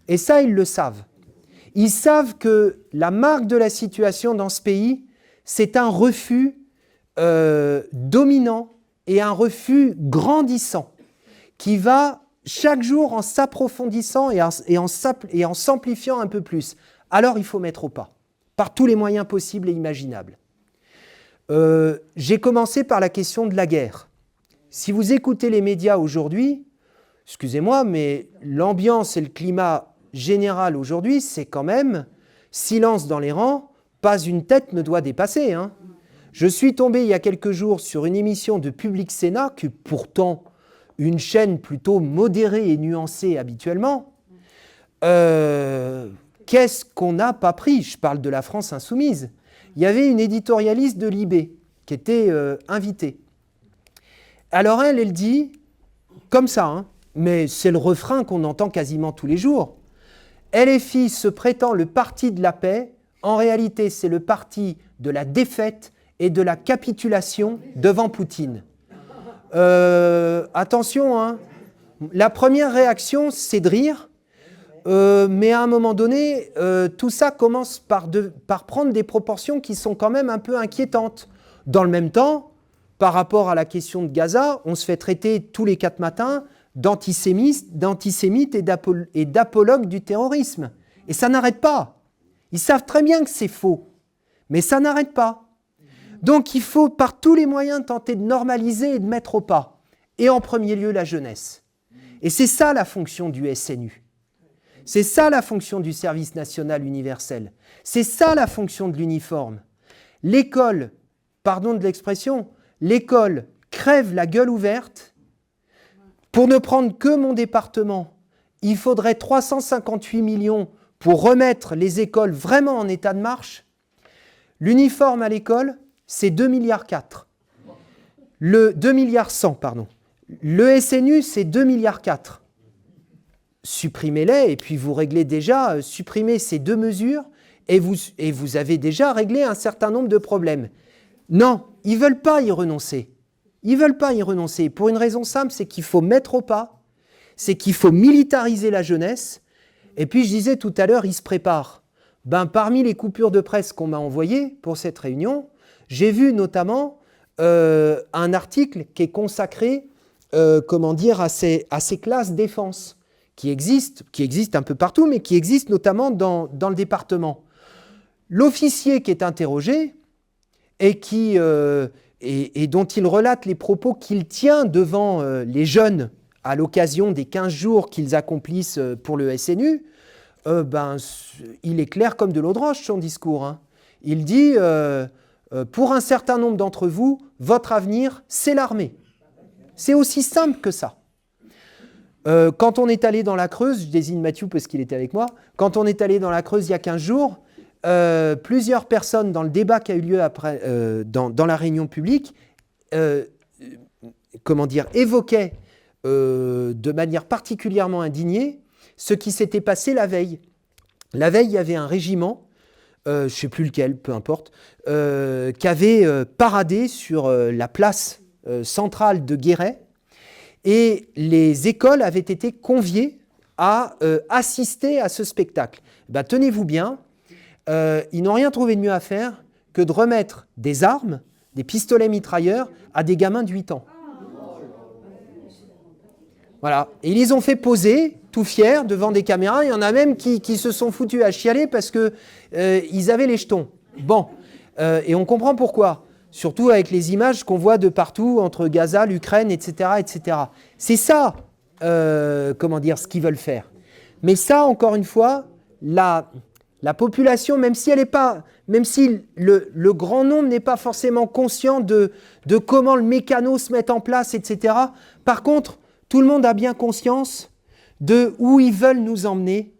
Et ça, ils le savent. Ils savent que la marque de la situation dans ce pays, c'est un refus dominant et un refus grandissant. qui va chaque jour en s'approfondissant et en s'amplifiant un peu plus. Alors il faut mettre au pas, par tous les moyens possibles et imaginables. J'ai commencé par la question de la guerre. Si vous écoutez les médias aujourd'hui, excusez-moi, mais l'ambiance et le climat général aujourd'hui, c'est quand même silence dans les rangs, pas une tête ne doit dépasser. Hein. Je suis tombé il y a quelques jours sur une émission de Public Sénat, qui est pourtant une chaîne plutôt modérée et nuancée habituellement. Qu'est-ce qu'on n'a pas pris? Je parle de la France insoumise. Il y avait une éditorialiste de Libé qui était invitée. Alors elle dit, comme ça, hein, mais c'est le refrain qu'on entend quasiment tous les jours. LFI se prétend le parti de la paix. En réalité, c'est le parti de la défaite et de la capitulation devant Poutine. Attention, hein. La première réaction, c'est de rire. Mais à un moment donné, tout ça commence par prendre des proportions qui sont quand même un peu inquiétantes. Dans le même temps, par rapport à la question de Gaza, on se fait traiter tous les 4 matins d'antisémites et d'apologues du terrorisme. Et ça n'arrête pas. Ils savent très bien que c'est faux, mais ça n'arrête pas. Donc il faut par tous les moyens tenter de normaliser et de mettre au pas. Et en premier lieu, la jeunesse. Et c'est ça la fonction du SNU. C'est ça la fonction du service national universel. C'est ça la fonction de l'uniforme. L'école, pardon de l'expression, l'école crève la gueule ouverte. Pour ne prendre que mon département, il faudrait 358 millions pour remettre les écoles vraiment en état de marche. L'uniforme à l'école, c'est 2,4 milliards. Le 2,1 milliards, pardon. Le SNU, c'est 2,4 milliards. Supprimez-les et puis vous réglez déjà, supprimez ces 2 mesures et vous avez déjà réglé un certain nombre de problèmes. Non, ils ne veulent pas y renoncer. Ils ne veulent pas y renoncer. Pour une raison simple, c'est qu'il faut mettre au pas, c'est qu'il faut militariser la jeunesse. Et puis je disais tout à l'heure, ils se préparent. Parmi les coupures de presse qu'on m'a envoyées pour cette réunion, j'ai vu notamment un article qui est consacré à ces classes défense qui existent un peu partout, mais qui existent notamment dans le département. L'officier qui est interrogé et dont il relate les propos qu'il tient devant les jeunes à l'occasion des 15 jours qu'ils accomplissent pour le SNU, il est clair comme de l'eau de roche son discours. Hein. Il dit pour un certain nombre d'entre vous, votre avenir, c'est l'armée. C'est aussi simple que ça. Quand on est allé dans la Creuse, je désigne Mathieu parce qu'il était avec moi, quand on est allé dans la Creuse il y a 15 jours, plusieurs personnes dans le débat qui a eu lieu après, dans la réunion publique évoquaient de manière particulièrement indignée ce qui s'était passé la veille. La veille, il y avait un régiment, je ne sais plus lequel, peu importe, qui avait paradé sur la place centrale de Guéret, et les écoles avaient été conviées à assister à ce spectacle. Tenez-vous bien, ils n'ont rien trouvé de mieux à faire que de remettre des armes, des pistolets mitrailleurs, à des gamins de 8 ans. Voilà. Et ils les ont fait poser, tout fiers, devant des caméras. Il y en a même qui se sont foutus à chialer parce qu'ils avaient les jetons. Bon. Et on comprend pourquoi. Surtout avec les images qu'on voit de partout, entre Gaza, l'Ukraine, etc., etc. C'est ça, ce qu'ils veulent faire. Mais ça, encore une fois, la population, même si le grand nombre n'est pas forcément conscient de comment le mécano se met en place, etc., par contre, tout le monde a bien conscience de où ils veulent nous emmener.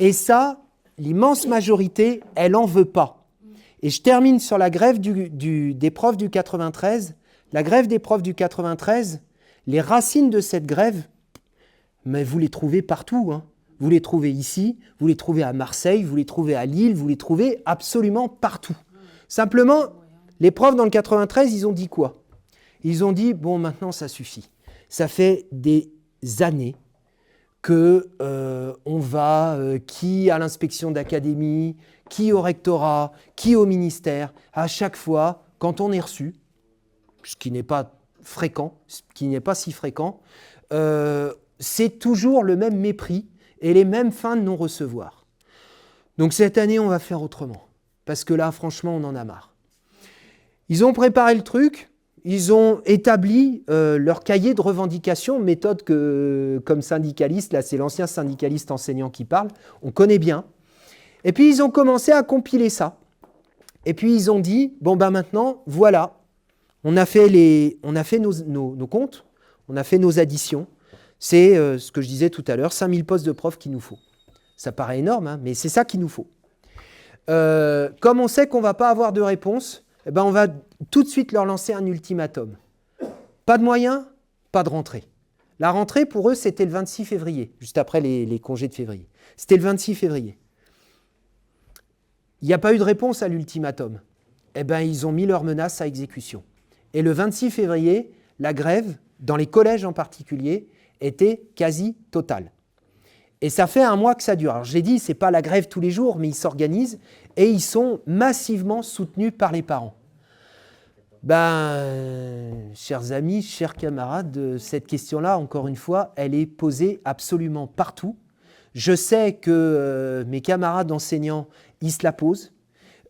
Et ça, l'immense majorité, elle n'en veut pas. Et je termine sur la grève des profs du 93. La grève des profs du 93, les racines de cette grève, mais vous les trouvez partout. Hein. Vous les trouvez ici, vous les trouvez à Marseille, vous les trouvez à Lille, vous les trouvez absolument partout. Simplement, les profs dans le 93, ils ont dit quoi? Ils ont dit, bon, maintenant ça suffit. Ça fait des années que on va, qui à l'inspection d'académie, qui au rectorat, qui au ministère, à chaque fois, quand on est reçu, ce qui n'est pas fréquent, ce qui n'est pas si fréquent, c'est toujours le même mépris et les mêmes fins de non-recevoir. Donc cette année, on va faire autrement. Parce que là, franchement, on en a marre. Ils ont préparé le truc, ils ont établi leur cahier de revendications, méthode que, comme syndicaliste, là c'est l'ancien syndicaliste enseignant qui parle, on connaît bien. Et puis ils ont commencé à compiler ça. Et puis ils ont dit, bon ben maintenant, voilà, on a fait nos comptes, on a fait nos additions. C'est ce que je disais tout à l'heure, 5000 postes de profs qu'il nous faut. Ça paraît énorme, hein, mais c'est ça qu'il nous faut. Comme on sait qu'on ne va pas avoir de réponse, eh ben on va tout de suite leur lancer un ultimatum. Pas de moyens, pas de rentrée. La rentrée, pour eux, c'était le 26 février, juste après les congés de février. C'était le 26 février. Il n'y a pas eu de réponse à l'ultimatum. Eh ben, ils ont mis leurs menaces à exécution. Et le 26 février, la grève, dans les collèges en particulier, était quasi totale. Et ça fait un mois que ça dure. Alors je l'ai dit, ce n'est pas la grève tous les jours, mais ils s'organisent et ils sont massivement soutenus par les parents. Chers amis, chers camarades, cette question-là, encore une fois, elle est posée absolument partout. Je sais que mes camarades enseignants, ils se la posent.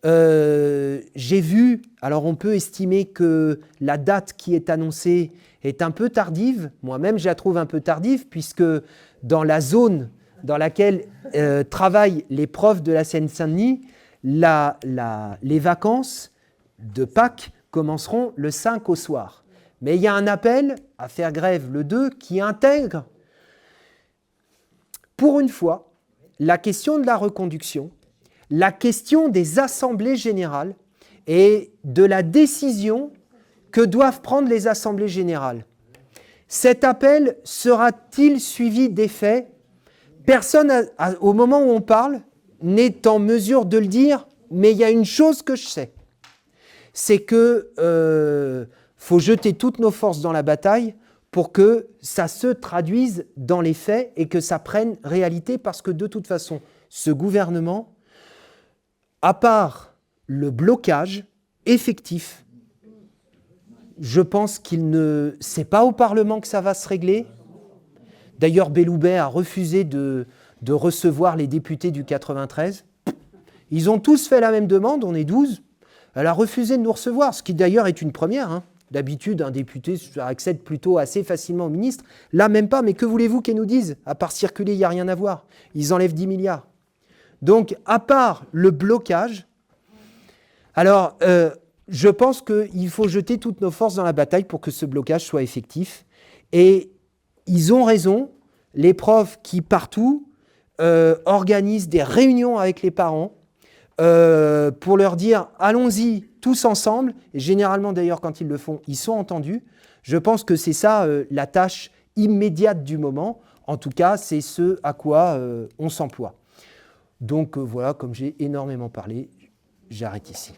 J'ai vu, alors on peut estimer que la date qui est annoncée est un peu tardive. Moi-même, je la trouve un peu tardive, puisque dans la zone dans laquelle travaillent les profs de la Seine-Saint-Denis, les vacances de Pâques commenceront le 5 au soir. Mais il y a un appel à faire grève le 2 qui intègre, pour une fois, la question de la reconduction, la question des assemblées générales et de la décision que doivent prendre les assemblées générales. Cet appel sera-t-il suivi d'effet ? Personne, au moment où on parle, n'est en mesure de le dire, mais il y a une chose que je sais, c'est que faut jeter toutes nos forces dans la bataille pour que ça se traduise dans les faits et que ça prenne réalité, parce que de toute façon, ce gouvernement, à part le blocage effectif, je pense c'est pas au Parlement que ça va se régler. D'ailleurs, Belloubet a refusé de recevoir les députés du 93. Ils ont tous fait la même demande, on est 12. Elle a refusé de nous recevoir, ce qui d'ailleurs est une première. Hein. D'habitude, un député accède plutôt assez facilement au ministre. Là, même pas, mais que voulez-vous qu'elle nous dise ? À part circuler, il n'y a rien à voir. Ils enlèvent 10 milliards. Donc, à part le blocage, alors, je pense qu'il faut jeter toutes nos forces dans la bataille pour que ce blocage soit effectif. Et ils ont raison, les profs qui, partout, organisent des réunions avec les parents pour leur dire « allons-y tous ensemble ». Et généralement, d'ailleurs, quand ils le font, ils sont entendus. Je pense que c'est ça la tâche immédiate du moment. En tout cas, c'est ce à quoi on s'emploie. Donc voilà, comme j'ai énormément parlé, j'arrête ici.